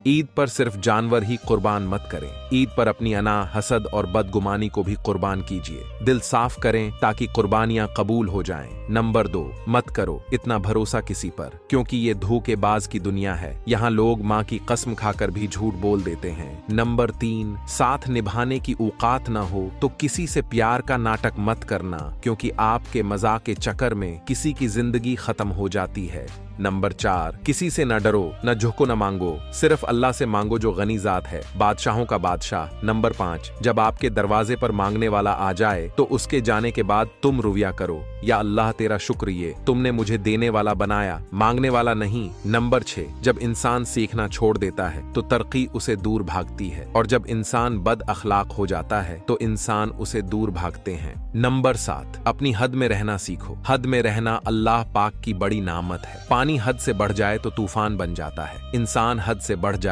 ईद पर सिर्फ जानवर ही कुर्बान मत करें। ईद पर अपनी अना, हसद और बदगुमानी को भी कुर्बान कीजिए। दिल साफ करें ताकि कुर्बानियां कबूल हो जाएं। नंबर 2, मत करो इतना भरोसा किसी पर, क्योंकि ये धोखेबाज की दुनिया है। यहाँ लोग माँ की कसम खाकर भी झूठ बोल देते हैं। नंबर 3, साथ निभाने की औकात ना हो तो किसी से प्यार का नाटक मत करना, क्योंकि आपके मजाक के चक्कर में किसी की जिंदगी खत्म हो जाती है। नंबर 4, किसी से न डरो, न झुको, न मांगो, सिर्फ अल्लाह से मांगो जो गनी जात है, बादशाहों का बादशाह। नंबर 5, जब आपके दरवाजे पर मांगने वाला आ जाए तो उसके जाने के बाद तुम रुविया करो, या अल्लाह तेरा शुक्रिया, तुमने मुझे देने वाला बनाया, मांगने वाला नहीं। नंबर 6, जब इंसान सीखना छोड़ देता है तो तरक्की उसे दूर भागती है, और जब इंसान बद अखलाक हो जाता है तो इंसान उसे दूर भागते हैं। नंबर 7, अपनी हद में रहना सीखो। हद में रहना अल्लाह पाक की बड़ी नामत है। पानी हद से बढ़ जाए तो तूफान बन जाता है, इंसान हद से बढ़ जाए